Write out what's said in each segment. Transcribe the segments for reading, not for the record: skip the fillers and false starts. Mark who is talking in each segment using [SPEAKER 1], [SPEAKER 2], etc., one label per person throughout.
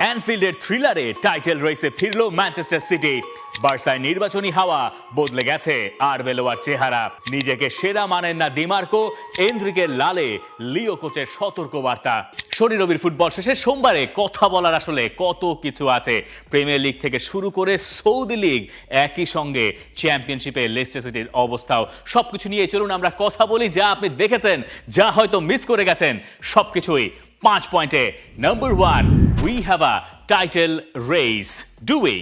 [SPEAKER 1] অ্যানফিল্ডের থ্রিলারে title রেসে ফিরল Manchester city. বার্সায় নির্বাচনী হাওয়া বদলে গেছে আরবেলোয়ার চেহারা। নিজেকে সেরা মানেন না দিমার্কো, এন্দ্রিকের লালে লিও কোচের সতর্ক বার্তা। শনি রবির ফুটবল শেষে সোমবারে কথা বলার আসলে কত কিছু আছে। প্রিমিয়ার লিগ থেকে শুরু করে সৌদি লিগ, একই সঙ্গে চ্যাম্পিয়নশিপে লেস্টার সিটির অবস্থাও, সবকিছু নিয়ে চলুন আমরা কথা বলি। যা আপনি দেখেছেন, যা হয়তো মিস করে গেছেন, সবকিছুই 5 পয়েন্টে। Number 1, we have a title race. Do we?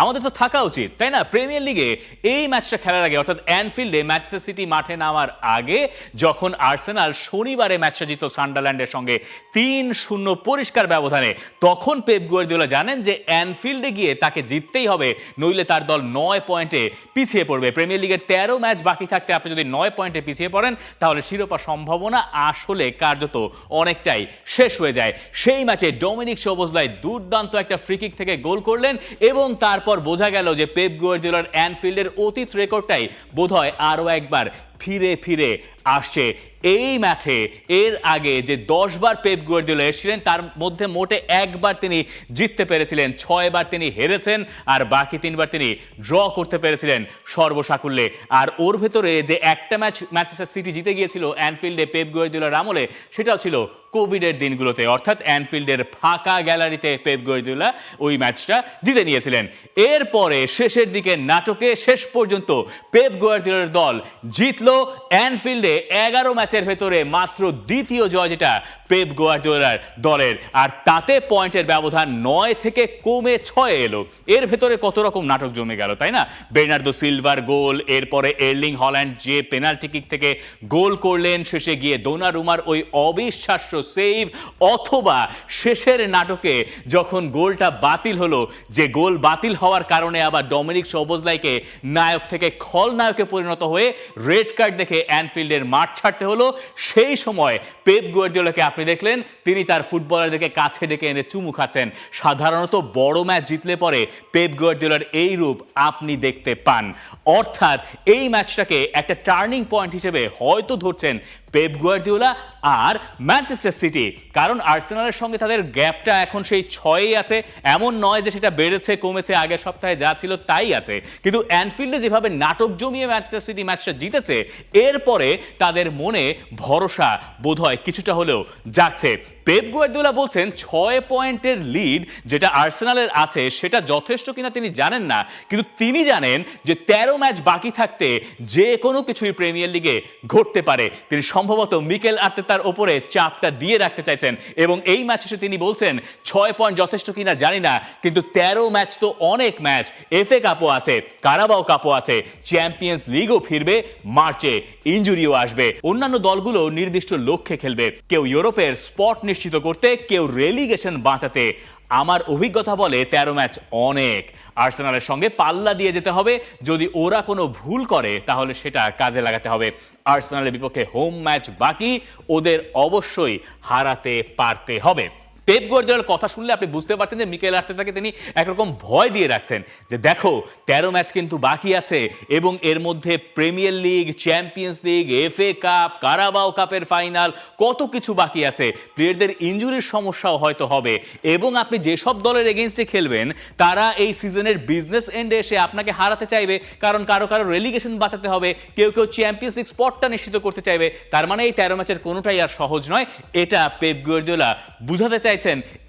[SPEAKER 1] আমাদের তো থাকা উচিত, তাই না? প্রিমিয়ার লিগে এই ম্যাচটা খেলার আগে, অর্থাৎ অ্যানফিল্ডে ম্যানচেস্টার সিটি মাঠে নামার আগে, যখন আর্সেনাল শনিবারে ম্যাচটা জিত সান্ডারল্যান্ডের সঙ্গে 3-0 পরিষ্কার ব্যবধানে, তখন পেপ গুয়ার্দিওলা জানেন যে অ্যানফিল্ডে গিয়ে তাকে জিততেই হবে, নইলে তার দল 9 পয়েন্টে পিছিয়ে পড়বে। প্রিমিয়ার লিগের 13 ম্যাচ বাকি থাকতে আপনি যদি 9 পয়েন্টে পিছিয়ে পড়েন, তাহলে শিরোপা সম্ভাবনা আসলে কার্যত অনেকটাই শেষ হয়ে যায়। সেই ম্যাচে ডমিনিক সবোসলাই দুর্দান্ত একটা ফ্রিকিক থেকে গোল করলেন এবং তারপর বোঝা গেল যে পেপ গুয়ার্দিওলার অ্যানফিল্ডের অতীত রেকর্ডটাই বোধহয় আরো একবার ফিরে ফিরে আসছে। এই ম্যাচে এর আগে যে 10 বার পেপ গুয়ার্দিওলা এসেছিলেন, তার মধ্যে মোটে 1 বার তিনি জিততে পেরেছিলেন, 6 বার তিনি হেরেছেন, আর বাকি 3 বার তিনি ড্র করতে পেরেছিলেন সর্বসাকুল্যে। আর ওর ভেতরে যে একটা ম্যাচ ম্যানচেস্টার সিটি জিতে গিয়েছিল অ্যানফিল্ডে পেপ গুয়ার্দিওলার আমলে, সেটাও ছিল কোভিডের দিনগুলোতে, অর্থাৎ অ্যানফিল্ডের ফাঁকা গ্যালারিতে পেপ গুয়ার্দিওলা ওই ম্যাচটা জিতে নিয়েছিলেন। এরপরে শেষের দিকে নাটকে শেষ পর্যন্ত পেপ গুয়ার্দিওলার দল জিতলো অ্যানফিল্ডে 11 ম্যাচের ভেতরে মাত্র দ্বিতীয় জয় যেটা পেপ গুয়ার্দিওলার দলের, আর তাতে পয়েন্টের ব্যবধান 9 থেকে কমে 6 এলো। এর ভেতরে কত রকম নাটক জমে গেল, তাই না? বের্নার্দো সিলভার গোল, এরপরে এর্লিং হল্যান্ড যে পেনাল্টি কিক থেকে গোল করলেন, শেষে গিয়ে দোনারুমার ওই অবিশ্বাস্য সেভ, অথবা শেষের নাটকে যখন গোলটা বাতিল হলো, যে গোল বাতিল হওয়ার কারণে আবার ডমিনিক সবোসলাইকে নায়ক থেকে খলনায়কে পরিণত হয়ে রেড কার্ড দেখে অ্যানফিল্ডের মাঠ ছাড়তে হলো। সেই সময় পেপ গুয়ার্দিওলাকে আপনি দেখলেন, তিনি তার ফুটবলারদেরকে কাছে ডেকে এনে চুমু খাচ্ছেন। সাধারণত বড় ম্যাচ জিতলে পরে পেপ গুয়ার্দিওলার এই রূপ আপনি দেখতে পান। অর্থাৎ এই ম্যাচটাকে একটা টার্নিং পয়েন্ট হিসেবে হয়তো ধরছেন পেপ গুয়ার্দিওলা আর ম্যানচেস্টার সিটি, কারণ আর্সেনালের সঙ্গে তাদের গ্যাপটা এখন সেই 6ই আছে। এমন নয় যে সেটা বেড়েছে কমেছে, আগের সপ্তাহে যা ছিল তাই আছে। কিন্তু অ্যানফিল্ডে যেভাবে নাটক জমিয়ে ম্যানচেস্টার সিটি ম্যাচটা জিতেছে, এরপরে তাদের মনে ভরসা বোধহয় কিছুটা হলেও জাগছে। পেপ গুয়ার্দিওলা বলছেন 6 পয়েন্টের লিড যেটা আর্সেনালের আছে সেটা যথেষ্ট কিনা তিনি জানেন না, কিন্তু তিনি জানেন যে 13 ম্যাচ বাকি থাকতে যে কোনো কিছুই প্রিমিয়ার লিগে ঘটতে পারে। তিনি সম্ভবত মিকেল আর্তেতার ওপরে চাপটা দিয়ে রাখতে চাইছেন এবং এই ম্যাচ শেষে তিনি বলছেন 6 পয়েন্ট যথেষ্ট কিনা জানি না, কিন্তু 13 ম্যাচ তো অনেক ম্যাচ। এফএ কাপও আছে, কারাবাও কাপও আছে, চ্যাম্পিয়ন্স লিগও ফিরবে, মার্চে ইনজুরিও আসবে। অন্যান্য দলগুলো নির্দিষ্ট লক্ষ্যে খেলবে, কেউ ইউরোপের স্পট নিশ্চিত করতে, কেউ রেলিগেশন বাঁচাতে। আমার অভিজ্ঞতা বলে 13 ম্যাচ অনেক। আর্সেনালের সঙ্গে পাল্লা দিয়ে যেতে হবে। যদি ওরা কোনো ভুল করে তাহলে সেটা কাজে লাগাতে হবে। আর্সেনালের বিপক্ষে হোম ম্যাচ বাকি, ওদের অবশ্যই হারাতে পারতে হবে। পেপ গুয়ার্দিওলার কথা শুনলে আপনি বুঝতে পারছেন যে মিকেল আর্তেতাকে তিনি একরকম ভয় দিয়ে রাখছেন, যে দেখো 13 ম্যাচ কিন্তু বাকি আছে এবং এর মধ্যে premier league, champions league, FA cup, Carabao কাপের ফাইনাল, কত কিছু বাকি আছে। প্লেয়ারদের ইনজুরির সমস্যাও হয়তো হবে এবং আপনি যেসব দলের এগেইনস্টে খেলবেন তারা এই সিজনের বিজনেস এন্ডে এসে আপনাকে হারাতে চাইবে, কারণ কারো কারো রেলিগেশন বাঁচাতে হবে, কেউ কেউ চ্যাম্পিয়ন্স লিগ স্পটটা নিশ্চিত করতে চাইবে। তার মানে এই 13 ম্যাচের কোনোটাই আর সহজ নয়, এটা পেপ গুয়ার্দিওলা বুঝাতে চাইছেন।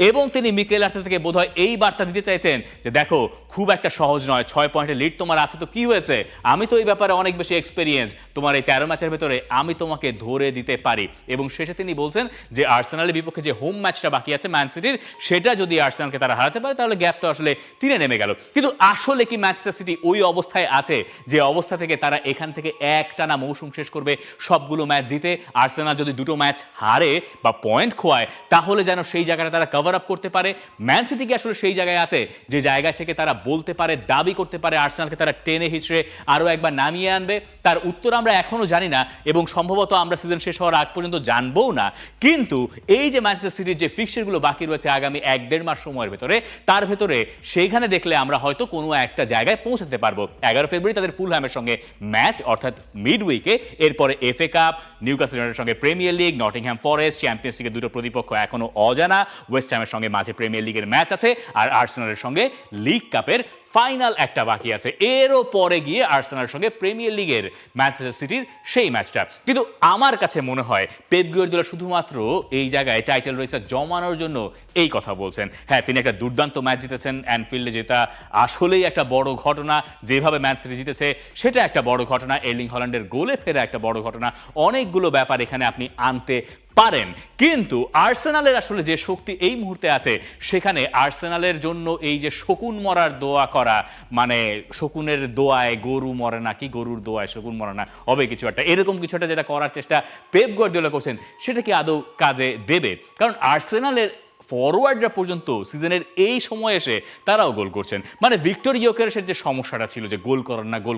[SPEAKER 1] এবং তিনি মিকেল আর্তেতাকে বোধহয় এই বার্তা দিতে চাইছেন যে দেখো খুব একটা সহজ নয়, 6 পয়েন্টের লিড তোমার আছে তো কি হয়েছে, আমি তো এই ব্যাপারে অনেক বেশি এক্সপেরিয়েন্স, তোমার এই 13 ম্যাচের ভেতরে আমি তোমাকে ধরে দিতে পারি। এবং শেষে তিনি বলছেন যে আর্সেনালের বিপক্ষে যে হোম ম্যাচটা বাকি আছে ম্যান সিটির, সেটা যদি আর্সেনালকে তারা হারাতে পারে তাহলে গ্যাপ তো আসলে 3 নেমে গেল। কিন্তু আসলে কি ম্যানচেস্টার সিটি ওই অবস্থায় আছে যে অবস্থা থেকে তারা এখান থেকে একটানা মৌসুম শেষ করবে সবগুলো ম্যাচ জিতে? আর্সেনাল যদি 2টো ম্যাচ হারে বা পয়েন্ট খোয়ায় তাহলে যেন সেই জায়গাটা তারা কভার আপ করতে পারে। ম্যান সিটি কি আসলে সেই জায়গায় আছে যে জায়গা থেকে তারা বলতে পারে, দাবি করতে পারে আর্সেনালকে তারা টেনে হিচড়ে আরো একবার নামিয়ে আনবে? তার উত্তর আমরা এখনো জানি না এবং সম্ভবত আমরা সিজন শেষ হওয়ার আগ পর্যন্ত জানবও না। কিন্তু এই যে ম্যানচেস্টার সিটির যে ফিক্সচারগুলো বাকি রয়েছে আগামী 1-1.5 মাস সময়ের ভেতরে, তার ভেতরে সেইখানে দেখলে আমরা হয়তো কোনো একটা জায়গায় পৌঁছাতে পারবো। 11 ফেব্রুয়ারি তাদের ফুলহ্যামের সঙ্গে ম্যাচ, অর্থাৎ মিড উইকে। এরপরে এফএ কাপ, নিউক্যাসল ইউনাইটেডের সঙ্গে premier league, Nottingham forest, champions লিগের 2টো প্রতিপক্ষ এখনো অজানা। ওয়েস্ট হ্যামের সঙ্গে মাঝে প্রিমিয়ার লিগের ম্যাচ আছে, আর আর্সেনালের সঙ্গে লিগ কাপের ফাইনাল একটা বাকি আছে। এরও পরে গিয়ে আর্সেনালের সঙ্গে প্রিমিয়ার লিগের ম্যানচেস্টার সিটির সেই ম্যাচটা। কিন্তু আমার কাছে মনে হয় পেপ গার্দিওলা শুধুমাত্র এই জায়গায় টাইটেল রেসটা জমানোর জন্য এই কথা বলছেন। হ্যাঁ, তিনি একটা দুর্দান্ত ম্যাচ জিতেছেন অ্যানফিল্ডে, যেটা আসলেই একটা বড় ঘটনা। যেভাবে ম্যাচ সিটি জিতেছে সেটা একটা বড় ঘটনা, এর্লিং হল্যান্ডের গোলে ফেরা একটা বড় ঘটনা। অনেকগুলো ব্যাপার এখানে আপনি আনতে পারেন, কিন্তু আর্সেনালের আসলে যে শক্তি এই মুহূর্তে আছে, সেখানে আর্সেনালের জন্য এই যে শকুন মরার দোয়া করা, মানে শকুনের দোয়ায় গরু মরে না, কি গরুর দোয়ায় শকুন মরে না, হবে কিছু একটা, এরকম কিছু একটা যেটা করার চেষ্টা পেপ গার্দিওলা করছেন, সেটা কি আদৌ কাজে দেবে? কারণ আর্সেনালের ফরওয়ার্ডরা পর্যন্ত সিজনের এই সময় এসে তারাও গোল করছেন। মানে ভিক্টর ইয়োকেরেসের যে সমস্যাটা ছিল যে গোল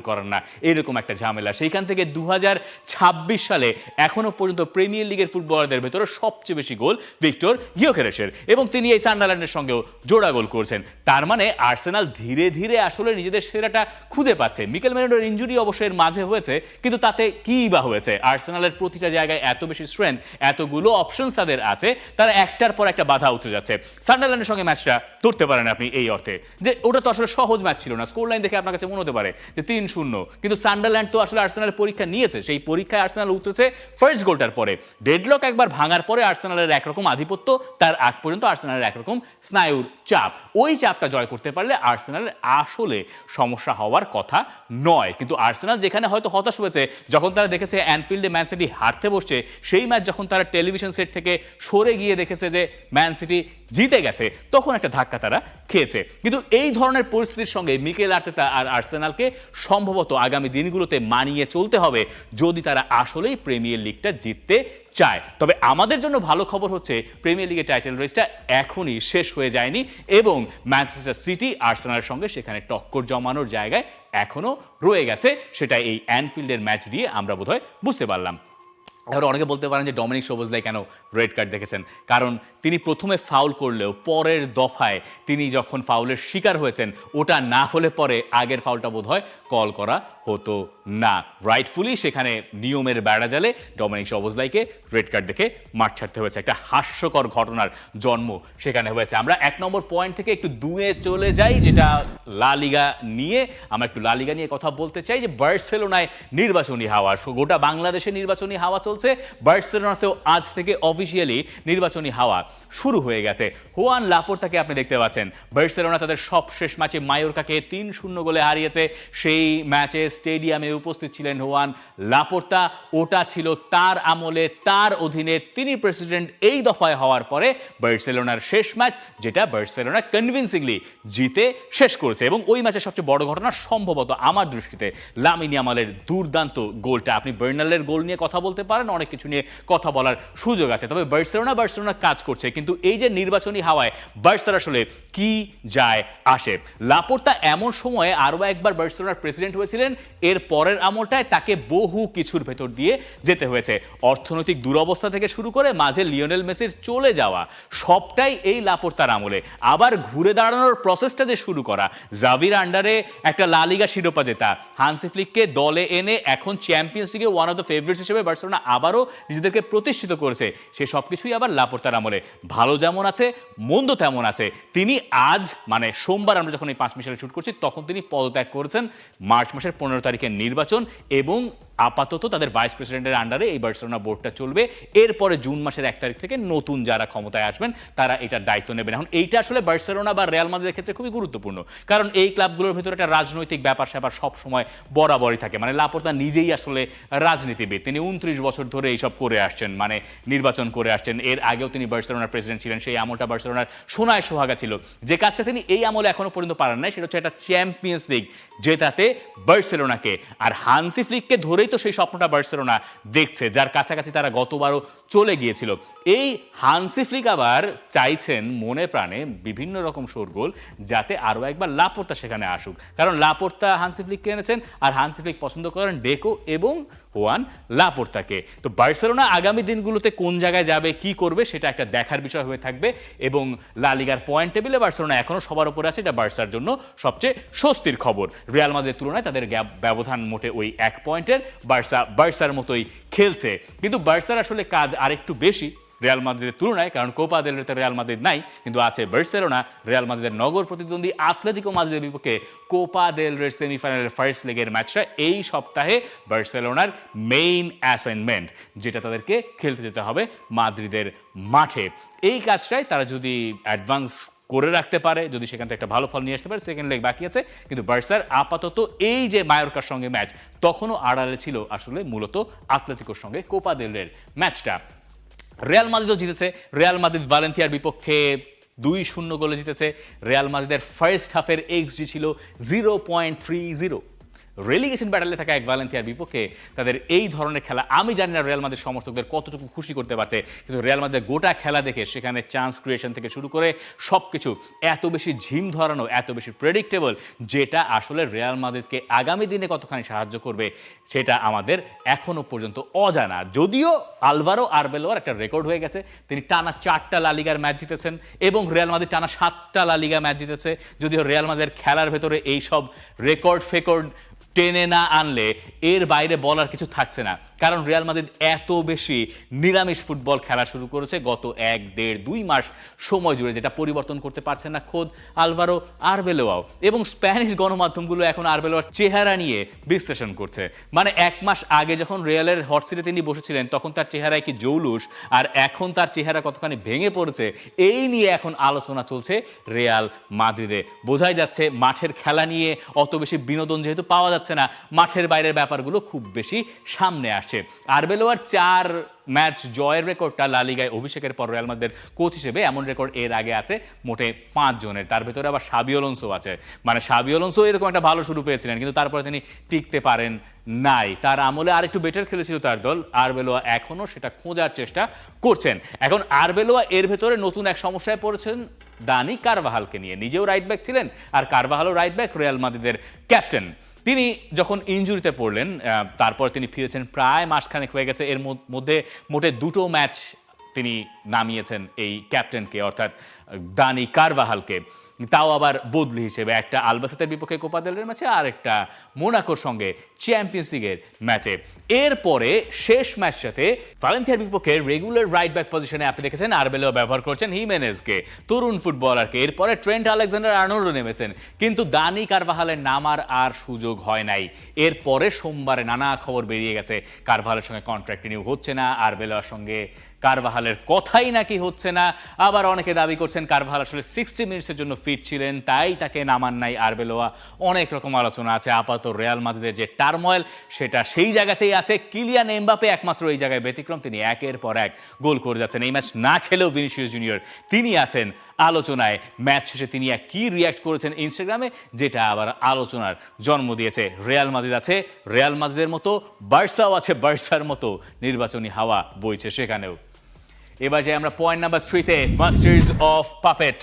[SPEAKER 1] করার না এরকম একটা ঝামেলা, সেইখান থেকে 2026 সালে এখনো পর্যন্ত প্রিমিয়ার লিগের ফুটবলারদের ভেতরে সবচেয়ে বেশি গোল ভিক্টর ইয়োকেরেসের, এবং তিনি এই সান্ডারল্যান্ডের সঙ্গেও জোড়া গোল করছেন। তার মানে আর্সেনাল ধীরে ধীরে আসলে নিজেদের সেরাটা খুঁজে পাচ্ছে। মিকেল মেরিনোর ইনজুরি অবশ্যই মাঝে হয়েছে, কিন্তু তাতে কি বা হয়েছে? আর্সেনালের প্রতিটা জায়গায় এত বেশি স্ট্রেংথ, এতগুলো অপশনস তাদের আছে, তারা একটার পর একটা বাধা উঠে যাচ্ছে। সান্ডারল্যান্ডের সঙ্গে ম্যাচটা ধরতে পারেন আপনি এই অর্থে যে ওটা তো আসলে সহজ ম্যাচ ছিল না। স্কোর লাইন দেখে আপনার কাছে মনে হতে পারে যে 3-0, কিন্তু সান্ডারল্যান্ড তো আসলে আর্সেনালের পরীক্ষা নিয়েছে। সেই পরীক্ষায় আর্সেনাল উঠেছে ফার্স্ট গোলটার পরে। ডেডলক একবার ভাঙার পরে আর্সেনালের একরকম আধিপত্য, তার আগ পর্যন্ত আর্সেনালের একরকম স্নায়ুর চাপ। ওই চাপটা জয় করতে পারলে আর্সেনালের আসলে সমস্যা হওয়ার কথা নয়। কিন্তু আর্সেনাল যেখানে হয়তো হতাশ হয়েছে যখন তারা দেখেছে অ্যানফিল্ডে ম্যান সিটি হারতে বসছে, সেই ম্যাচ যখন তারা টেলিভিশন সেট থেকে সরে গিয়ে দেখেছে যে ম্যান সিটি জিতে গেছে, তখন একটা ধাক্কা তারা খেয়েছে। কিন্তু এই ধরনের পরিস্থিতির সঙ্গে মিকেল আর্তেতা আর আর্সেনালকে সম্ভবত আগামী দিনগুলোতে মানিয়ে চলতে হবে যদি তারা আসলেই প্রিমিয়ার লিগটা জিততে চায়। তবে আমাদের জন্য ভালো খবর হচ্ছে প্রিমিয়ার লিগের টাইটেল রেসটা এখনই শেষ হয়ে যায়নি, এবং ম্যানচেস্টার সিটি আর্সেনালের সঙ্গে সেখানে টক্কর জমানোর জায়গায় এখনো রয়ে গেছে। সেটা এই অ্যানফিল্ডের ম্যাচ দিয়ে আমরা বোধহয় বুঝতে পারলাম। এবার অনেকে বলতে পারেন যে ডমিনিক সবোসলাই কেন রেড কার্ড দেখেছেন? কারণ তিনি প্রথমে ফাউল করলেও পরের দফায় তিনি যখন ফাউলের শিকার হয়েছেন, ওটা না হলে পরে আগের ফাউলটা বোধহয় কল করা হতো না। রাইটফুলি সেখানে নিয়মের বেড়াজালে ডমিনিক সবোসলাইকে রেড কার্ড দেখে মাঠ ছাড়তে হয়েছে। একটা হাস্যকর ঘটনার জন্ম সেখানে হয়েছে। আমরা 1 নম্বর পয়েন্ট থেকে একটু 2-এ চলে যাই, যেটা লা লিগা নিয়ে। আমরা একটু লা লিগা নিয়ে কথা বলতে চাই যে বার্সেলোনায় নির্বাচনী হাওয়া, গোটা বাংলাদেশে নির্বাচনী হাওয়া চলছে। বার্সেলোনাতেও আজ থেকে অফিসিয়ালি নির্বাচনী হাওয়া শুরু হয়ে গেছে। হুয়ান লাপোর্তাকে আপনি দেখতে পাচ্ছেন, বার্সেলোনা তাদের সবশেষ ম্যাচে মায়োরকাকে 3-0 গোলে হারিয়েছে। সেই ম্যাচে স্টেডিয়ামে উপস্থিত ছিলেন হুয়ান লাপোর্তা। ওটা ছিল তার আমলে, তার অধীনে তিনি প্রেসিডেন্ট এই দফায় হওয়ার পরে বার্সেলোনার শেষ ম্যাচ, যেটা বার্সেলোনা কনভিন্সিংলি জিতে শেষ করেছে। এবং ওই ম্যাচের সবচেয়ে বড় ঘটনা সম্ভবত আমার দৃষ্টিতে লামিন ইয়ামালের দুর্দান্ত গোলটা। আপনি বার্নালের গোল নিয়ে কথা বলতে পারেন, অনেক কিছু নিয়ে কথা বলার সুযোগ আছে, তবে বার্সেলোনা কাজ করছে। কিন্তু এই যে নির্বাচনী হাওয়ায় বার্সার আসলে কি যায় আসে? লাপোর্তা এমন সময়ে আরো একবার বার্সেলোনার প্রেসিডেন্ট হয়েছিলেন, এর পরের আমলটায় তাকে বহু কিছুর ভেতর দিয়ে যেতে হয়েছে। অর্থনৈতিক দুরবস্থা থেকে শুরু করে মাঝে লিওনেল মেসির চলে যাওয়া, সবটাই এই লাপোর্তার আমলে। আবার ঘুরে দাঁড়ানোর প্রসেসটা যে শুরু করা, জাভির আন্ডারে একটা লা লিগা শিরোপা জেতা, হান্সি ফ্লিককে দলে এনে এখন চ্যাম্পিয়ন্স লিগে ওয়ান অফ দ্য ফেভারিটস হিসেবে বার্সেলোনা আবারও নিজেদেরকে প্রতিষ্ঠিত করেছে। সে সবকিছুই আবার লাপোর্তার আমলে। ভালো যেমন আছে, মন্দ তেমন আছে। তিনি আজ মানে সোমবার আমরা যখন এই 5 মিনিটে শুট করছি, তখন তিনি পদত্যাগ করেছেন। মার্চ মাসের 15 তারিখের নির্বাচন, এবং আপাতত তাদের ভাইস প্রেসিডেন্টের আন্ডারে এই বার্সেলোনা বোর্ডটা চলবে। এরপরে জুন মাসের 1 তারিখ থেকে নতুন যারা ক্ষমতায় আসবেন তারা এটার দায়িত্ব নেবেন। এখন এইটা আসলে বার্সেলোনা বা রিয়াল মাদ্রিদের ক্ষেত্রে খুবই গুরুত্বপূর্ণ, কারণ এই ক্লাবগুলোর ভিতরে একটা রাজনৈতিক ব্যাপার স্যাপার সব সময় বরাবরই থাকে। মানে লাপোর্তা নিজেই আসলে রাজনীতিবিদ, তিনি 29 বছর ধরে এইসব করে আসছেন, মানে নির্বাচন করে আসছেন। এর আগেও তিনি বার্সেলোনার প্রেসিডেন্ট ছিলেন, সেই আমলটা বার্সেলোনার সোনায় সোহাগা ছিল। যে কাজটা তিনি এই আমলে এখনো পর্যন্ত পারেন নাই, সেটা হচ্ছে একটা চ্যাম্পিয়ন্স লিগ জেতাতে বার্সেলোনাকে। আর হান্সি ফ্লিককে ধরেই তো সেই স্বপ্নটা বার্সেলোনা দেখছে, যার কাছাকাছি তারা গতবারও চলে গিয়েছিল। এই হান্সি ফ্লিক আবার চাইছেন মনে প্রাণে বিভিন্ন রকম শোরগোল, যাতে আরো একবার লাপোর্তা সেখানে আসুক। কারণ লাপোর্তা হান্সি ফ্লিককে এনেছেন, আর হান্সি ফ্লিক পছন্দ করেন ডেকো এবং হুয়ান লাপোর্তাকে। তো বার্সেলোনা আগামী দিনগুলোতে কোন জায়গায় যাবে, কি করবে, সেটা একটা দেখার বিষয় হয়ে থাকবে। এবং লা লিগার পয়েন্ট টেবিলে বার্সেলোনা এখনো সবার উপরে আছে, এটা বার্সার জন্য সবচেয়ে স্বস্তির খবর। রিয়াল মাদ্রিদের তুলনায় তাদের ব্যবধান মোটে ওই 1 পয়েন্টের। বার্সার মতোই খেলছে, কিন্তু বার্সার আসলে কাজ আরেকটু বেশি। রিয়াল মাদ্রিদের তুলনায়, কারণ কোপা দেল রেতে রিয়াল মাদ্রিদ নাই, কিন্তু আছে বার্সেলোনা। রিয়াল মাদ্রিদের নগর প্রতিদ্বন্দ্বী আতলেতিকো মাদ্রিদের বিপক্ষে কোপা দেল রে সেমিফাইনালের ফার্স্ট লেগের ম্যাচটা এই সপ্তাহে বার্সেলোনার মেইন অ্যাসাইনমেন্ট, যেটা তাদেরকে খেলতে যেতে হবে মাদ্রিদের মাঠে। এই কাজটাই তারা যদি অ্যাডভান্স করে রাখতে পারে, যদি সেখান থেকে একটা ভালো ফল নিয়ে আসতে পারে, সেকেন্ড লেগ বাকি আছে। কিন্তু বার্সার আপাতত এই যে মায়োরকার সঙ্গে ম্যাচ, তখনও আড়ালে ছিল আসলে মূলত আতলেতিকোর সঙ্গে কোপা দেল রের ম্যাচটা। রিয়াল মাদ্রিদও জিতেছে। রিয়াল মাদ্রিদ ভালেন্সিয়ার বিপক্ষে 2-0 গোলে জিতেছে। রিয়াল মাদ্রিদের ফার্স্ট হাফের এক্সজি ছিল 0.30। রেলিগেশন ব্যাটেলে থাকা এক ভালেন্সিয়ার বিপক্ষে তাদের এই ধরনের খেলা, আমি জানি না রিয়াল মাদ্রিদ সমর্থকদের কতটুকু খুশি করতে পারছে, কিন্তু রিয়াল মাদ্রিদের গোটা খেলা দেখে সেখানে চান্স ক্রিয়েশন থেকে শুরু করে সবকিছু এত বেশি ঝিম ধরানো, এত বেশি প্রেডিক্টেবল, যেটা আসলে রিয়াল মাদ্রিদকে আগামী দিনে কতখানি সাহায্য করবে সেটা আমাদের এখনো পর্যন্ত অজানা। যদিও আলভারো আরবেলোয়ার একটা রেকর্ড হয়ে গেছে, তিনি টানা 4টা লা লিগার ম্যাচ জিতেছেন এবং রিয়াল মাদ্রিদ টানা 7টা লা লিগা ম্যাচ জিতেছে। যদিও রিয়াল মাদ্রিদের খেলার ভেতরে এই সব রেকর্ড ফেকর্ড টেনে না আনলে এর বাইরে বলার কিছু থাকছে না, কারণ রিয়াল মাদ্রিদ এত বেশি নিরামিষ ফুটবল খেলা শুরু করেছে গত 1-1.5-2 মাস সময় জুড়ে, যেটা পরিবর্তন করতে পারছে না খোদ আলভারো আরবেলোয়াও। এবং স্প্যানিশ গণমাধ্যমগুলো এখন আরবেলোয়ার চেহারা নিয়ে বিশ্লেষণ করছে। মানে 1 মাস আগে যখন রিয়ালের হট সিটে তিনি বসেছিলেন, তখন তার চেহারায় কি জৌলুস, আর এখন তার চেহারা কতখানি ভেঙে পড়েছে, এই নিয়ে এখন আলোচনা চলছে রিয়াল মাদ্রিদে। বোঝাই যাচ্ছে মাঠের খেলা নিয়ে অত বেশি বিনোদন যেহেতু পাওয়া যাচ্ছে না, মাঠের বাইরের ব্যাপারগুলো খুব বেশি সামনে আসছে। আরবেলোয়ার 4 ম্যাচ জয়ের রেকর্ডটা লা লিগায় অভিষেকের পর রিয়াল মাদ্রিদের কোচ হিসেবে, এমন রেকর্ড এর আগে আছে মোটে 5 জনের। তার ভেতরে আবার শাবি আলোনসো আছে। মানে শাবি আলোনসো এরকম একটা ভালো শুরু পেয়েছিলেন, কিন্তু তারপরে তিনি টিকতে পারেন নাই। তার আমলে আর একটু বেটার খেলেছিল তার দল। আরবেলোয়া এখনো সেটা খোঁজার চেষ্টা করছেন। এখন আরবেলোয়া এর ভেতরে নতুন এক সমস্যায় পড়েছেন দানি কারভাহালকে নিয়ে। নিজেও রাইট ব্যাক ছিলেন, আর কারভাহালও রাইট ব্যাক, রিয়াল মাদ্রিদের ক্যাপ্টেন। তিনি যখন ইনজুরিতে পড়লেন, তারপর তিনি ফিরেছেন, প্রায় মাসখানেক হয়ে গেছে। এর মধ্যে মোটে 2টো ম্যাচ তিনি নামিয়েছেন এই ক্যাপ্টেনকে, অর্থাৎ দানি কারভাহালকে, তাও আবার বদলি হিসেবে। একটা আলবাসেতের বিপক্ষে কোপা দেল রের ম্যাচে, আর একটা মোনাকোর সঙ্গে চ্যাম্পিয়ন্স লিগের ম্যাচে। এরপরে শেষ ম্যাচটাতে ভালেন্সিয়ার বিপক্ষে রেগুলার রাইট ব্যাক পজিশনে আপনি দেখেছেন আরবেলোয়া ব্যবহার করছেন হিমেনেজকে, তরুণ ফুটবলারকে। এরপরে ট্রেন্ট আলেকজান্ডার আর্নল্ডও নেমেছেন, কিন্তু দানি কারভাহালের নামার আর সুযোগ হয় নাই। এরপরে সোমবারে নানা খবর বেরিয়ে গেছে, কারভাহালের সঙ্গে কন্ট্রাক্ট রিনিউ হচ্ছে না, আরবেলোয়ার সঙ্গে কারভাহালের কথাই নাকি হচ্ছে না। আবার অনেকে দাবি করছেন কারভাহাল আসলে 60 মিনিটসের জন্য ফিট ছিলেন, তাই তাকে নামান নাই আরবেলোয়া। অনেক রকম আলোচনা আছে। আপাতত রিয়াল মাদ্রিদের যে টার্ময়েল, সেটা সেই জায়গাতেই আছে। কিলিয়ান এমবাপে একমাত্র এই জায়গায় ব্যতিক্রম, তিনি একের পর এক গোল করে যাচ্ছেন। এই ম্যাচ না খেলেও ভিনিসিয়াস জুনিয়র তিনি আছেন আলোচনায়। ম্যাচ শেষে তিনি কি রিয়্যাক্ট করেছেন ইনস্টাগ্রামে, যেটা আবার আলোচনার জন্ম দিয়েছে। রিয়াল মাদ্রিদ আছে রিয়াল মাদ্রিদের মতো, বার্সাও আছে বার্সার মতো, নির্বাচনী হাওয়া বইছে সেখানেও। এবার যাই আমরা পয়েন্ট নাম্বার 3-তে, মাস্টার্স অফ পাপেট।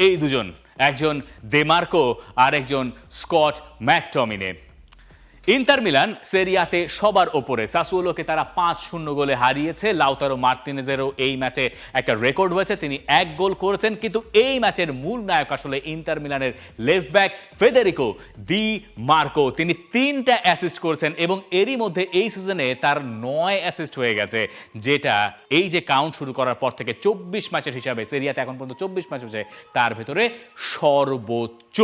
[SPEAKER 1] এই দুজন, একজন দেমার্কো আর একজন স্কট ম্যাকটমিনে। ইন্টার মিলান সেরিয়াতে সবার ওপরে, সাসুওলোকে তারা 5-0 গোলে হারিয়েছে। লাউতারো মার্তিনেজেরও এই ম্যাচে একটা রেকর্ড হয়েছে, তিনি 1 গোল করেছেন। কিন্তু এই ম্যাচের মূল নায়ক আসলে ইন্টার মিলানের লেফট ব্যাক ফেদেরিকো দি মার্কো। তিনি 3টা অ্যাসিস্ট করেছেন এবং এরই মধ্যে এই সিজনে তার 9 অ্যাসিস্ট হয়ে গেছে, যেটা এই যে কাউন্ট শুরু করার পর থেকে 24 ম্যাচের হিসাবে, সেরিয়াতে এখন পর্যন্ত 24 ম্যাচ হয়েছে, তার ভেতরে সর্বোচ্চ।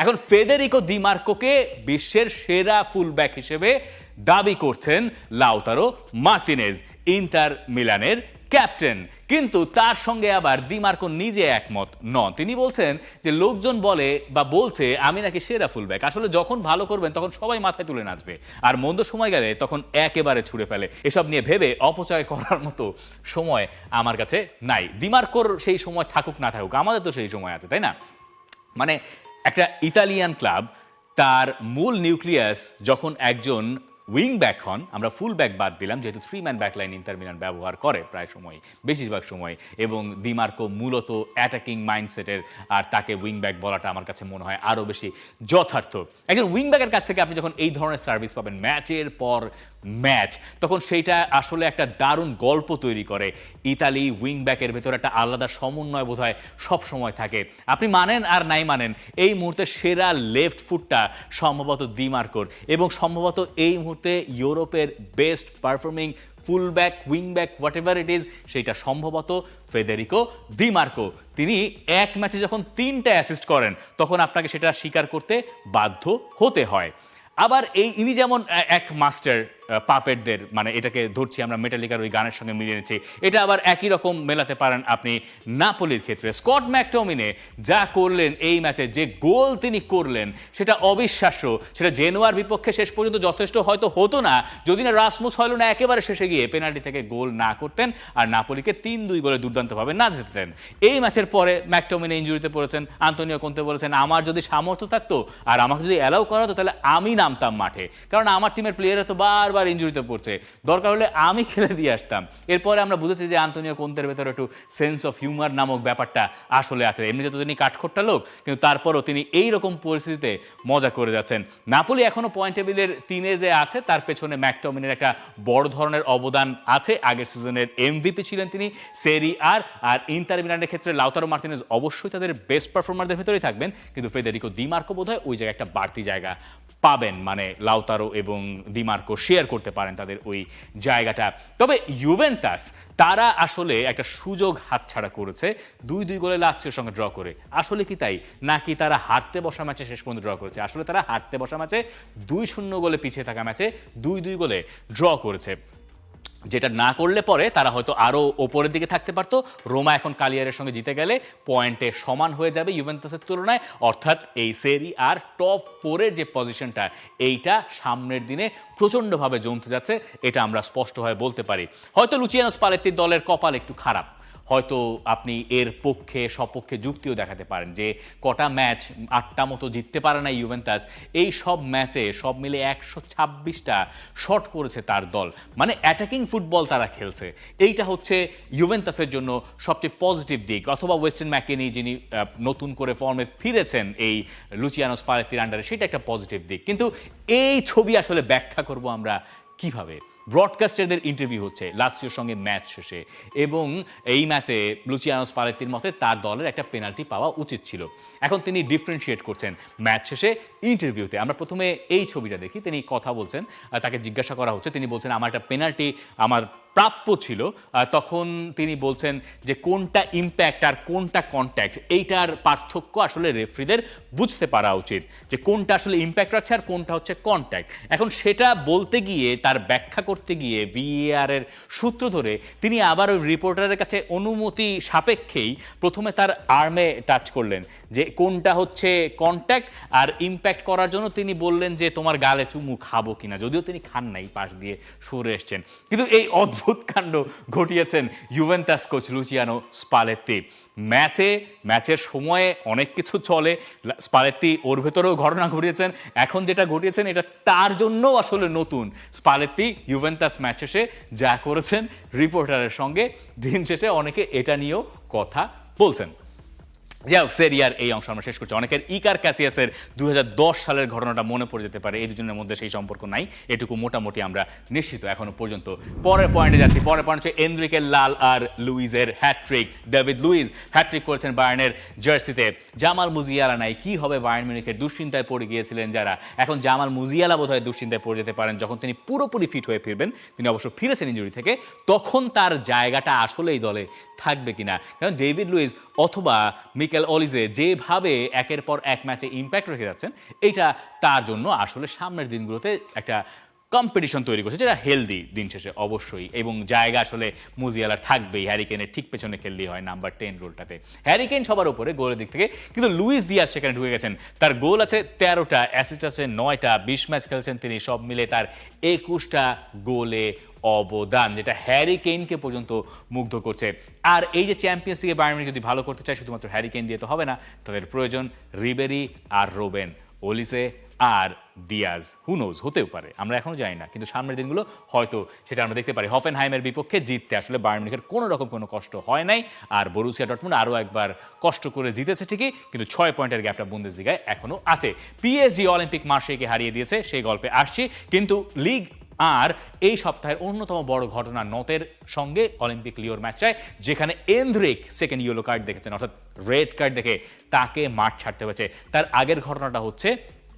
[SPEAKER 1] এখন ফেদেরিকো দি মার্কোকে বিশ্বের সেরা ফুলব্যাক হিসেবে দাবি করছেন লাউতারো মার্তিনেজ, ইন্টার মিলানের ক্যাপ্টেন। কিন্তু তার সঙ্গে আবার দি মার্কো নিজে একমত নন। তিনি বলছেন যে লোকজন বলে বা বলছে আমি নাকি সেরা ফুলব্যাক। আসলে যখন ভালো করবেন তখন সবাই মাথায় তুলে নাচবে, আর মন্দ সময় গেলে তখন একেবারে ছুড়ে ফেলে। এসব নিয়ে ভেবে অপচয় করার মতো সময় আমার কাছে নাই। দি মার্কোর সেই সময় থাকুক না থাকুক, আমাদের তো সেই সময় আছে, তাই না? মানে একটা ইতালিয়ান ক্লাব, তার মূল নিউক্লিয়াস যখন একজন উইং ব্যাক হন, আমরা ফুল ব্যাক বাদ দিলাম যেহেতু 3-ম্যান ব্যাকলাইন ইন্টার মিলান ব্যবহার করে প্রায় সময়, বেশিরভাগ সময়, এবং দি মার্কো মূলত অ্যাটাকিং মাইন্ডসেটের, আর তাকে উইং ব্যাক বলাটা আমার কাছে মনে হয় আরও বেশি যথার্থ। একজন উইং ব্যাকের কাছ থেকে আপনি যখন এই ধরনের সার্ভিস পাবেন ম্যাচের পর ম্যাচ, তখন সেইটা আসলে একটা দারুণ গল্প তৈরি করে। ইতালি উইং ব্যাকের ভেতরে একটা আলাদা সমন্বয় বোধহয় সব সময় থাকে। আপনি মানেন আর নাই মানেন, এই মুহূর্তে সেরা লেফট ফুটটা সম্ভবত দি মার্কোর, এবং সম্ভবত এই মুহূর্তে ইউরোপের best performing full back, wing back, what ever it is, সেটা সম্ভবত ফেদেরিকো দি মার্কো। তিনি এক ম্যাচে যখন 3টা অ্যাসিস্ট করেন তখন আপনাকে সেটা স্বীকার করতে বাধ্য হতে হয়। আবার ইনি যেমন এক মাস্টার পাপেটদের, মানে এটাকে ধরছি আমরা মেটালিকার ওই গানের সঙ্গে মিলিয়ে নিচ্ছি, এটা আবার একই রকম মেলাতে পারেন আপনি নাপোলির ক্ষেত্রে। স্কট ম্যাকটোমিনে যা করলেন এই ম্যাচে, যে গোল তিনি করলেন সেটা অবিশ্বাস্য। সেটা জেনোয়ার বিপক্ষে শেষ পর্যন্ত যথেষ্ট হয়তো হতো না যদি না রাসমুস হয়লুন্ড একেবারে শেষে গিয়ে পেনাল্টি থেকে গোল না করতেন আর নাপোলিকে 3-2 গোলে দুর্দান্তভাবে না জিততেন। এই ম্যাচের পরে ম্যাকটোমিনে ইনজুরিতে পড়েছেন। আন্তোনিও কোন্তে বলেছেন, আমার যদি সামর্থ্য থাকতো আর আমাকে যদি অ্যালাউ করা হতো তাহলে আমি নামতাম মাঠে, কারণ আমার টিমের প্লেয়াররা তো বারবার ইনজুরিতে পড়ছে, দরকার হলে আমি খেলে দিয়ে আসতাম। এরপরে আমরা বুঝেছি যে আন্তোনিও কোন্তের ভেতরে একটু সেন্স অফ হিউমার নামক ব্যাপারটা আসলে আছে। এমনিতে তো তিনি কাঠখোট্টা লোক, কিন্তু তারপরও তিনি এই রকম পরিস্থিতিতে মজা করে যাচ্ছেন। নাপোলি এখনো পয়েন্ট টেবিলের 3-এ যে আছে তার পেছনে ম্যাকটোমিনের একটা বড় ধরনের অবদান আছে। আগের সিজনের এমভিপি ছিলেন তিনি সেরি আর ইন্টার মিলানের ক্ষেত্রে লাউতারো মার্টিনেজ অবশ্যই তাদের বেস্ট পারফর্মারদের ভেতরেই থাকবেন, কিন্তু ফেদেরিকো দি মার্কো বোধহয় ওই জায়গায় একটা বাড়তি জায়গা পাবেন, মানে লাউতারো এবং দি মার্কো শেয়ার করতে পারেন তাদের ওই জায়গাটা। তবে ইউভেন্টাস তারা আসলে একটা সুযোগ হাতছাড়া করেছে 2-2 গোলে লাৎসিওর সঙ্গে ড্র করে। আসলে কি তাই, নাকি তারা হারতে বসা ম্যাচে শেষ পর্যন্ত ড্র করেছে? আসলে তারা হারতে বসা ম্যাচে 2-0 গোলে পিছিয়ে থাকা ম্যাচে 2-2 গোলে ড্র করেছে, যেটা না করলে পরে তারা হয়তো আরো ওপরের দিকে থাকতে পারতো। রোমা এখন কালিয়ারের সঙ্গে জিতে গেলে পয়েন্টে সমান হয়ে যাবে ইউভেন্টাসের তুলনায়, অর্থাৎ এই সেরি আর টপ 4-এর যে পজিশনটা এইটা সামনের দিনে প্রচণ্ডভাবে জমতে যাচ্ছে, এটা আমরা স্পষ্টভাবে বলতে পারি। হয়তো লুচিয়ানো স্পালেত্তির দলের কপাল একটু খারাপ, হয়তো আপনি এর পক্ষে সপক্ষে যুক্তিও দেখাতে পারেন যে কটা ম্যাচ 8টা মতো জিততে পারে না ইউভেন্টাস, এই সব ম্যাচে সব মিলে 126টা শট করেছে তার দল, মানে অ্যাটাকিং ফুটবল তারা খেলছে। এইটা হচ্ছে ইউভেন্টাসের জন্য সবচেয়ে পজিটিভ দিক। অথবা ওয়েস্টার্ন ম্যাকেনি যিনি নতুন করে ফর্মে ফিরেছেন এই লুচিয়ানো স্পালেত্তির আন্ডারে, সেটা একটা পজিটিভ দিক। কিন্তু এই ছবি আসলে ব্যাখ্যা করব আমরা কিভাবে? ব্রডকাস্টারদের ইন্টারভিউ হচ্ছে লাৎসিওর সঙ্গে ম্যাচ শেষে, এবং এই ম্যাচে লুচিয়ানো স্পালেত্তির মতে তার দলের একটা পেনাল্টি পাওয়া উচিত ছিল। এখন তিনি ডিফারেন্সিয়েট করছেন ম্যাচ শেষে ইন্টারভিউতে। আমরা প্রথমে এই ছবিটা দেখি, তিনি কথা বলছেন, তাকে জিজ্ঞাসা করা হচ্ছে, তিনি বলছেন আমার একটা পেনাল্টি আমার প্রাপ্য ছিল। তখন তিনি বলছেন যে কোনটা ইম্প্যাক্ট আর কোনটা কন্ট্যাক্ট, এইটার পার্থক্য আসলে রেফারিদের বুঝতে পারা উচিত, যে কোনটা আসলে ইম্প্যাক্ট আছে আর কোনটা হচ্ছে কন্ট্যাক্ট। এখন সেটা বলতে গিয়ে, তার ব্যাখ্যা করতে গিয়ে ভিএআর এর সূত্র ধরে তিনি আবার ওই রিপোর্টারের কাছে অনুমতি সাপেক্ষেই প্রথমে তার আর্মে টাচ করলেন যে কোনটা হচ্ছে কন্ট্যাক্ট, আর ইম্প্যাক্ট করার জন্য তিনি বললেন যে তোমার গালে চুমু খাবো কিনা, যদিও তিনি খান নাই, পাশ দিয়ে সরে এসছেন। কিন্তু এই অদ্ভুত কাণ্ড ঘটিয়েছেন ইউভেন্টাস কোচ লুচিয়ানো স্পালেত্তি। ম্যাচের সময়ে অনেক কিছু চলে, স্পালেত্তি ওর ভেতরেও ঘটনা ঘটিয়েছেন। এখন যেটা ঘটিয়েছেন এটা তার জন্যও আসলে নতুন। স্পালেত্তি ইউভেন্টাস ম্যাচ শেষে যা করেছেন রিপোর্টারের সঙ্গে, দিন শেষে অনেকে এটা নিয়েও কথা বলছেন। যাই হোক, সেরিয়ার এই অংশ আমরা শেষ করছি। অনেকের ইকার ক্যাসিয়াসের 2010 সালের ঘটনাটা মনে পড়ে যেতে পারে, এই দুজনের মধ্যে সেই সম্পর্ক নাই, এটুকু মোটামুটি আমরা নিশ্চিত এখনো পর্যন্ত। পরের পয়েন্টে যাচ্ছি। পরের পয়েন্ট হচ্ছে এনরিকে লাল আর লুইজের হ্যাটট্রিক। ডেভিড লুইজ হ্যাটট্রিক করেছেন বায়ার্নের জার্সিতে। জামাল মুজিয়ালা নাই, কি হবে বায়ার্ন মিউনিখের? দুশ্চিন্তায় পড়ে গিয়েছিলেন যারা। এখন জামাল মুজিয়ালা বোধহয় দুশ্চিন্তায় পড়ে যেতে পারেন যখন তিনি পুরোপুরি ফিট হয়ে ফিরবেন। তিনি অবশ্য ফিরেছেন ইনজুরি থেকে, তখন তার জায়গাটা আসলে এই দলে থাকবে কিনা। কারণ ডেভিড লুইজ অথবা মিকেল অলিজে যেভাবে একের পর এক ম্যাচে ইম্প্যাক্ট রেখে যাচ্ছেন, এইটা তার জন্য আসলে সামনের দিনগুলোতে একটা কম্পিটিশন তৈরি করছে, যেটা হেলদি দিন শেষে অবশ্যই। এবং জায়গা আসলে মুজিয়ালার থাকবেই, হ্যারিকেনের ঠিক পেছনে খেললেই হয় নাম্বার 10 রোলটাতে। হ্যারিকেন সবার উপরে গোলের দিক থেকে, কিন্তু লুইস দিয়াজ সেখানে ঢুকে গেছেন। তার গোল আছে 13টা, অ্যাসিস্ট আছে 9টা, 20 ম্যাচ খেলছেন তিনি, সব মিলে তার 21টা গোলে অবদান, যেটা হ্যারি কেইনকে পর্যন্ত মুগ্ধ করছে। আর এই যে চ্যাম্পিয়ন্স লিগে বায়ার্ন মিউনিখ যদি ভালো করতে চায়, শুধুমাত্র হ্যারি কেইন দিয়ে তো হবে না, তাদের প্রয়োজন রিবেরি আর রোবেন, ওলিসে আর দিয়াজ। হু নোজ, হতেও পারে, আমরা এখনো জানি না, কিন্তু সামনের দিনগুলো হয়তো সেটা আমরা দেখতে পারি। হফেনহাইমের বিপক্ষে জিততে আসলে বায়ার্ন মিউনিখের কোনো রকম কোনো কষ্ট হয় নাই, আর বরুসিয়া ডর্টমুন্ড আরও একবার কষ্ট করে জিতেছে ঠিকই, কিন্তু 6 পয়েন্টের গ্যাপটা বুন্দেসলিগায় এখনো আছে। পিএসজি অলিম্পিক মার্শেইকে হারিয়ে দিয়েছে, সেই গল্পে আসছি। কিন্তু লিগ আর এই সপ্তাহের অন্যতম বড় ঘটনা নতের সঙ্গে অলিম্পিক লিওর ম্যাচটায়, যেখানে এন্দ্রিক সেকেন্ড ইয়েলো কার্ড দেখেছেন, অর্থাৎ রেড কার্ড দেখে তাকে মাঠ ছাড়তে হয়েছে। তার আগের ঘটনাটা হচ্ছে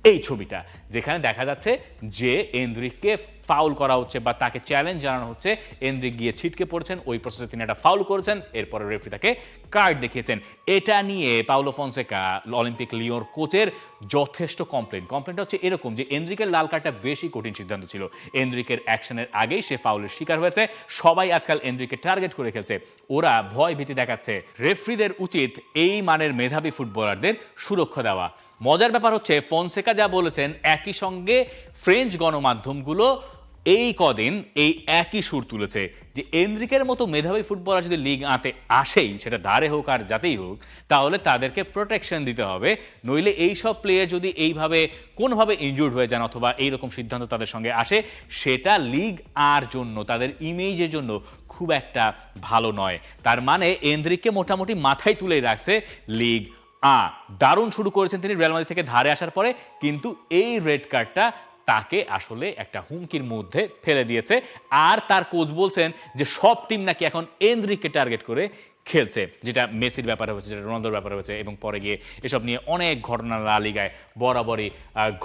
[SPEAKER 1] এই ছবিটা, যেখানে দেখা যাচ্ছে যে এন্দ্রিককে ফাউল করা হচ্ছে বা তাকে চ্যালেঞ্জ জানানো হচ্ছে, এনরিক গিয়ে ছিটকে পড়েছেন, ওই প্রসেসে তিনি একটা ফাউল করেছেন, এরপরে রেফারি তাকে কার্ড দেখিয়েছেন। এটা নিয়ে পাউলো ফনসেকা অলিম্পিক লিওর কোচের যথেষ্ট কমপ্লেনটা হচ্ছে এরকম যে এনরিকের লাল কার্ডটা বেশি কঠিন সিদ্ধান্ত ছিল। এনরিকের অ্যাকশনের আগেই সে ফাউলের শিকার হয়েছে, সবাই আজকাল এনরিকে টার্গেট করে খেলছে, ওরা ভয় ভীতি দেখাচ্ছে। রেফারিদের উচিত এই মানের মেধাবী ফুটবলারদের সুরক্ষা দেওয়া। মজার ব্যাপার হচ্ছে ফনসেকা যা বলেছেন, একই সঙ্গে ফ্রেঞ্চ গণমাধ্যমগুলো এই কদিন এই একই সুর তুলেছে যে এনরিকের মতো মেধাবী ফুটবলার যদি লিগ আতে আসেই, সেটা ধারে হোক আর যাতেই হোক, তাহলে তাদেরকে প্রোটেকশন দিতে হবে, নইলে এই সব প্লেয়ার যদি এইভাবে কোনোভাবে ইনজুর্ড হয়ে যান অথবা এইরকম সিদ্ধান্ত তাদের সঙ্গে আসে, সেটা লিগ আর জন্য, তাদের ইমেজের জন্য খুব একটা ভালো নয়। তার মানে এনরিককে মোটামুটি মাথায় তুলেই রাখছে লিগ। দারুণ শুরু করেছেন তিনি রিয়াল মাদ্রিদ থেকে ধারে আসার পরে, কিন্তু এই রেড কার্ডটা তাকে আসলে একটা হুমকির মধ্যে ফেলে দিয়েছে। আর তার কোচ বলছেন যে সব টিম নাকি এখন এনরিককে টার্গেট করে খেলছে, যেটা মেসির ব্যাপারে হচ্ছে, যেটা রোনালদোর ব্যাপারে হচ্ছে, এবং পরে গিয়ে এসব নিয়ে অনেক ঘটনা লা লিগায় বরাবরই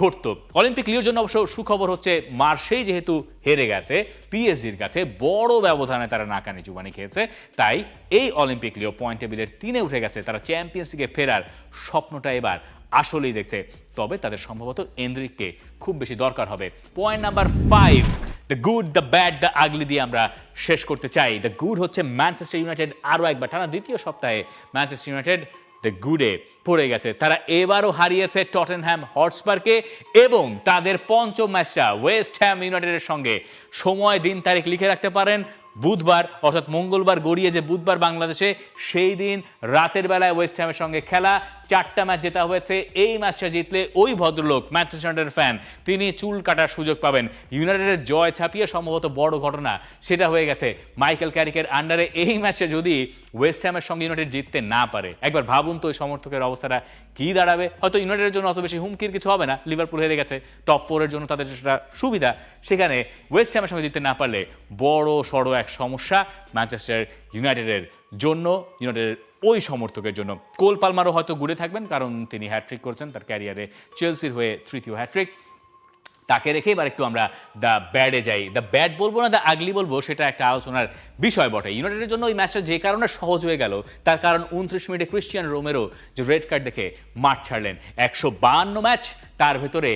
[SPEAKER 1] ঘটতো। অলিম্পিক লিওর জন্য অবশ্য সুখবর হচ্ছে মার্সেই যেহেতু হেরে গেছে পিএসজির কাছে, বড় ব্যবধানে তারা নাকানি চুবানি খেয়েছে, তাই এই অলিম্পিক লিও পয়েন্ট টেবিলের 3-এ উঠে গেছে। তারা চ্যাম্পিয়ন্স লিগে ফেরার স্বপ্নটা এবার আসলেই দেখছে, তবে তাদের সম্ভবত এনরিককে খুব বেশি দরকার হবে। Point number 5, the good, the bad, the আগলি দিয়ে আমরা শেষ করতে চাই। দ্য গুড হচ্ছে ম্যানচেস্টার ইউনাইটেড আরও একবার টানা দ্বিতীয় সপ্তাহে ম্যানচেস্টার ইউনাইটেড দ্য গুডে পড়ে গেছে। তারা এবারও হারিয়েছে টটেনহ্যাম হটস্পারকে এবং তাদের পঞ্চম ম্যাচটা ওয়েস্ট হ্যাম ইউনাইটেডের সঙ্গে। সময় দিন তারিখ লিখে রাখতে পারেন, বুধবার অর্থাৎ মঙ্গলবার গড়িয়ে যে বুধবার বাংলাদেশে, সেই দিন রাতের বেলায় ওয়েস্ট হ্যামের সঙ্গে খেলা, 4টা ম্যাচ জেতা হয়েছে। এই ম্যাচটা জিতলে ওই ভদ্রলোক ম্যানচেস্টার ইউনাইটেডের ফ্যান, তিনি চুল কাটার সুযোগ পাবেন। ইউনাইটেডের জয় ছাপিয়ে সম্ভবত বড় ঘটনা সেটা হয়ে গেছে মাইকেল ক্যারিকের আন্ডারে। এই ম্যাচে যদি ওয়েস্ট হ্যামের সঙ্গে ইউনাইটেড জিততে না পারে, একবার ভাবুন তো ওই সমর্থকের অবস্থাটা কি দাঁড়াবে। হয়তো ইউনাইটেডের জন্য অত বেশি হুমকির কিছু হবে না, লিভারপুল হেরে গেছে, টপ 4-এর জন্য তাদের সেটা সুবিধা, সেখানে ওয়েস্ট হ্যামের সঙ্গে জিততে না পারলে বড় সড়ো এক সমস্যা ম্যানচেস্টার ইউনাইটেডের জন্য, ইউনাইটেডের ওই সমর্থকের জন্য। কোল পালমারও হয়তো ঘুরে থাকবেন, কারণ তিনি হ্যাট্রিক করছেন তার ক্যারিয়ারে, চেলসির হয়ে 3য় হ্যাট্রিক। তাকে রেখে এবার একটু আমরা দ্য ব্যাডে যাই। দ্য ব্যাড বলবো না, দ্য আগলি বলবো, সেটা একটা আলোচনার বিষয় বটে। ইউনাইটেডের জন্য ওই ম্যাচটা যে কারণে সহজ হয়ে গেল, তার কারণ 29 মিনিটে ক্রিশ্চিয়ান রোমেরো যে রেড কার্ড দেখে মাঠ ছাড়লেন। 152 ম্যাচ, তার ভেতরে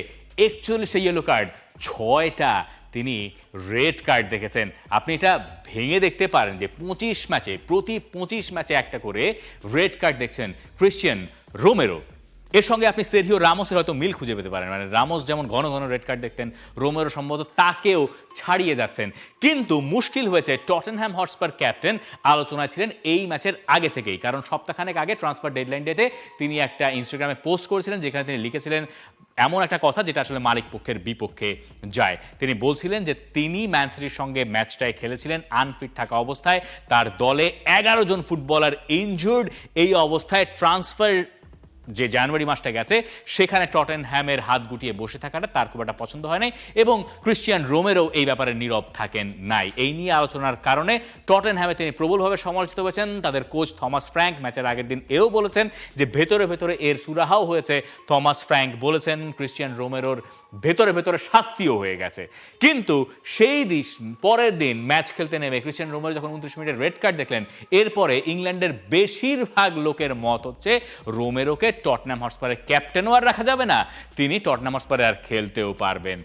[SPEAKER 1] 41 ইয়েলো কার্ড, 6টা তিনি রেড কার্ড দেখেছেন। আপনি এটা ভেঙে দেখতে পারেন যে 25 ম্যাচে, প্রতি 25 ম্যাচে একটা করে রেড কার্ড দেখছেন ক্রিশ্চিয়ান রোমেরো। এর সঙ্গে আপনি সেরহিও রামোসের হয়তো মিল খুঁজে পেতে পারেন, মানে রামোস যেমন ঘন ঘন রেড কার্ড দেখতেন, রোমেরো সম্ভবত তাকেও ছাড়িয়ে যাচ্ছেন। কিন্তু মুশকিল হয়েছে টটেনহ্যাম হটস্পার ক্যাপ্টেন আলোচনায় ছিলেন এই ম্যাচের আগে থেকেই, কারণ সপ্তাহখানেক আগে ট্রান্সফার ডেডলাইন ডেতে তিনি একটা ইনস্টাগ্রামে পোস্ট করেছিলেন, যেখানে তিনি লিখেছিলেন এমন একটা কথা যেটা আসলে মালিক পক্ষের বিপক্ষে যায়। তিনি বলছিলেন যে তিনি ম্যান সিটির সঙ্গে ম্যাচটায় খেলেছিলেন আনফিট থাকা অবস্থায়, তার দলে 11 জন ফুটবলার ইনজুর্ড। এই অবস্থায় ট্রান্সফার যে জানুয়ারি মাসটা গেছে, সেখানে টটেনহ্যামের হাত গুটিয়ে বসে থাকাটা তার খুব একটা পছন্দ হয় নাই, এবং ক্রিশ্চিয়ান রোমেরও এই ব্যাপারে নীরব থাকেন নাই। এই নিয়ে আলোচনার কারণে টটেনহ্যামে তিনি প্রবলভাবে সমালোচিত হয়েছেন। তাদের কোচ থমাস ফ্র্যাঙ্ক ম্যাচের আগের দিন এও বলেছেন যে ভেতরে ভেতরে এর সুরাহাও হয়েছে। থমাস ফ্র্যাঙ্ক বলেছেন ক্রিশ্চিয়ান রোমেরোর ভেতরে ভেতরে শাস্তিও হয়ে গেছে। কিন্তু সেই পরের দিন ম্যাচ খেলতে নেমে ক্রিশ্চিয়ান রোমেরো যখন 29 মিনিটের রেড কার্ড দেখলেন, এরপরে ইংল্যান্ডের বেশিরভাগ লোকের মত হচ্ছে রোমেরোকে টটনহ্যাম হটস্পারের ক্যাপ্টেনও আর রাখা যাবে না, তিনি টটনহ্যাম হটস্পারে আর খেলতেও পারবেন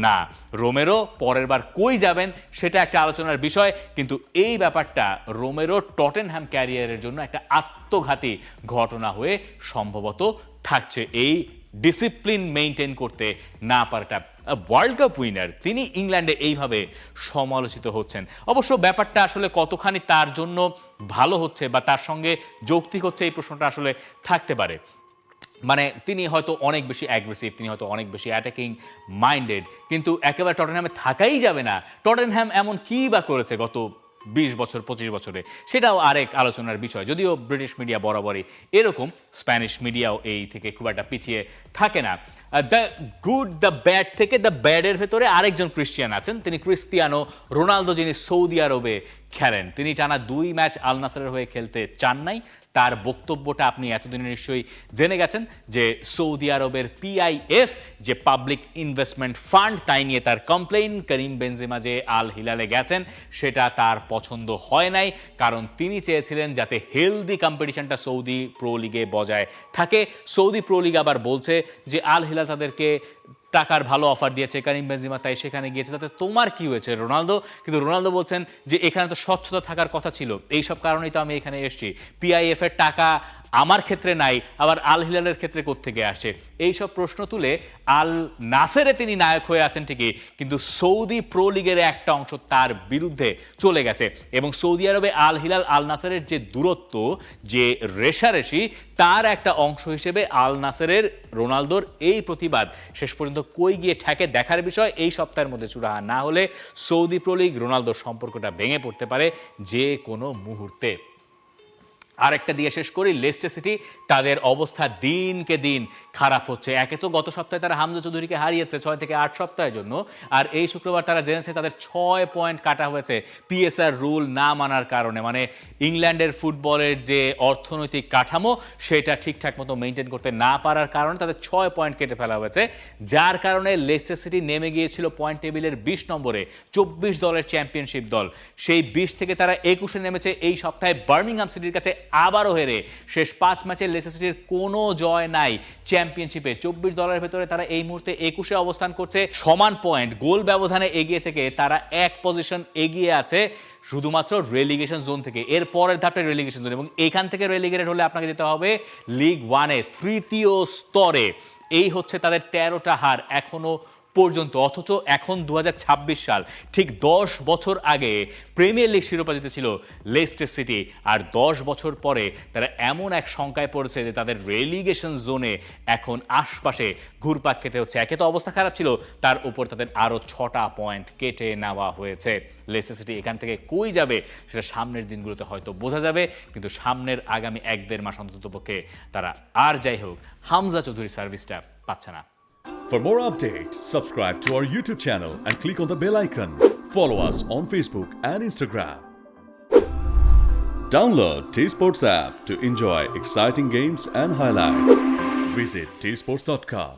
[SPEAKER 1] না। রোমেরো পরের বার কই যাবেন সেটা একটা আলোচনার বিষয়, কিন্তু এই ব্যাপারটা রোমেরো টটেনহ্যাম ক্যারিয়ারের জন্য একটা আত্মঘাতী ঘটনা হয়ে সম্ভবত থাকছে। এই ডিসিপ্লিন মেইনটেইন করতে না পারাটা। ওয়ার্ল্ড কাপ উইনার, তিনি ইংল্যান্ডে এইভাবে সমালোচিত হচ্ছেন। অবশ্য ব্যাপারটা আসলে কতখানি তার জন্য ভালো হচ্ছে বা তার সঙ্গে যৌক্তিক হচ্ছে, এই প্রশ্নটা আসলে থাকতে পারে। মানে তিনি হয়তো অনেক বেশি অ্যাগ্রেসিভ, তিনি হয়তো অনেক বেশি অ্যাটাকিং মাইন্ডেড, কিন্তু একেবারে টটেনহ্যামে থাকাই যাবে না। টটেনহ্যাম এমন কী বা করেছে গত 20 বছর 25 বছরে, সেটাও আরেক আলোচনার বিষয়। যদিও ব্রিটিশ মিডিয়া বরাবরই এরকম, স্প্যানিশ মিডিয়াও এই থেকে খুব একটা পিছিয়ে থাকে না। দ্য গুড দ্য ব্যাড থেকে দ্য ব্যাডের ভেতরে আরেকজন ক্রিশ্চিয়ান আছেন, তিনি ক্রিস্তিয়ানো রোনালদো, যিনি সৌদি আরবে খেলেন। তিনি টানা 2 ম্যাচ আল নাসরের হয়ে খেলতে চান নাই। তার বক্তব্যটা আপনি এতদিনে নিশ্চয়ই জেনে গেছেন যে সৌদি আরবের পিআইএফ যে পাবলিক ইনভেস্টমেন্ট ফান্ড, তাই নিয়ে তার কমপ্লেইন। করিম বেনজেমা যে আল হিলালে গেছেন সেটা তার পছন্দ হয় নাই, কারণ তিনি চেয়েছিলেন যাতে হেলদি কম্পিটিশনটা সৌদি প্রো লিগে বজায় থাকে। সৌদি প্রো লিগ আবার বলছে যে আল হিলাল তাদেরকে টাকার ভালো অফার দিয়েছে, করিম বেনজেমা তাই সেখানে গিয়েছে, তাতে তোমার কি হয়েছে রোনালদো? কিন্তু রোনালদো বলছেন যে এখানে তো স্বচ্ছতা থাকার কথা ছিল, এইসব কারণেই তো আমি এখানে এসেছি। পিআইএফ এর টাকা আমার ক্ষেত্রে নাই, আবার আল হিলালের ক্ষেত্রে কোত্থেকে আসছে? এইসব প্রশ্ন তুলে আল নাসেরে তিনি নায়ক হয়ে আছেন ঠিকই, কিন্তু সৌদি প্রো লিগের একটা অংশ তার বিরুদ্ধে চলে গেছে। এবং সৌদি আরবে আল হিলাল আল নাসেরের যে দূরত্ব, যে রেশারেশি, তার একটা অংশ হিসেবে আল নাসেরের রোনালদোর এই প্রতিবাদ শেষ পর্যন্ত কই গিয়ে ঠেকে দেখার বিষয়। এই সপ্তাহের মধ্যে চূড়ান্ত না হলে সৌদি প্রো লিগ রোনালদোর সম্পর্কটা ভেঙে পড়তে পারে যে কোনো মুহূর্তে। আরেকটা দিয়ে শেষ করি, লেস্টার সিটি, তাদের অবস্থা দিনকে দিন খারাপ হচ্ছে। একে তো গত সপ্তাহে তারা হামজা চৌধুরীকে হারিয়েছে 6 থেকে 8 সপ্তাহের জন্য, আর এই শুক্রবার তারা জেনেছে তাদের 6 পয়েন্ট কাটা হয়েছে পিএসআর রুল না মানার কারণে। মানে ইংল্যান্ডের ফুটবলের যে অর্থনৈতিক কাঠামো সেটা ঠিকঠাক মতো মেনটেন করতে না পারার কারণে তাদের 6 পয়েন্ট কেটে ফেলা হয়েছে, যার কারণে লেস্টার সিটি নেমে গিয়েছিল পয়েন্ট টেবিলের 20 নম্বরে। 24 দলের চ্যাম্পিয়নশিপ দল, সেই 20 থেকে তারা 21-এ নেমেছে। এই সপ্তাহে বার্মিংহাম সিটির কাছে আবারও হেরে শেষ 5 ম্যাচে লেস্টার সিটির কোনো জয় নাই চ্যাম্পিয়নশিপে। 24 দলের ভেতরে তারা এই মুহূর্তে 21-এ অবস্থান করছে, সমান পয়েন্ট, গোল ব্যবধানে এগিয়ে থেকে তারা 1 পজিশন এগিয়ে আছে শুধুমাত্র রেলিগেশন জোন থেকে। এর পরের ধাপটা রেলিগেশন জোন, এবং এখান থেকে রেলিগেটেড হলে আপনাকে যেতে হবে লিগ 1-এ তৃতীয় স্তরে। এই হচ্ছে তাদের 13টা হার এখনো পর্যন্ত, অথচ এখন 2026 সাল, ঠিক 10 বছর আগে প্রিমিয়ার লিগ শিরোপা জিতেছিল লেস্টার সিটি। আর 10 বছর পরে তারা এমন এক শঙ্কায় পড়েছে যে তাদের রেলিগেশন জোনে এখন আশপাশে ঘুরপাক খেতে হচ্ছে। একে তো অবস্থা খারাপ ছিল, তার উপর তাদের আরও 6টা পয়েন্ট কেটে নেওয়া হয়েছে। লেস্টার সিটি এখান থেকে কই যাবে সেটা সামনের দিনগুলোতে হয়তো বোঝা যাবে, কিন্তু সামনের আগামী 1-1.5 মাস অন্ততপক্ষে তারা আর যাই হোক হামজা চৌধুরী সার্ভিসটা পাচ্ছে না।
[SPEAKER 2] For more updates, subscribe to our YouTube channel and click on the bell icon. Follow us on Facebook and Instagram. Download T-Sports app to enjoy exciting games and highlights. Visit tsports.com.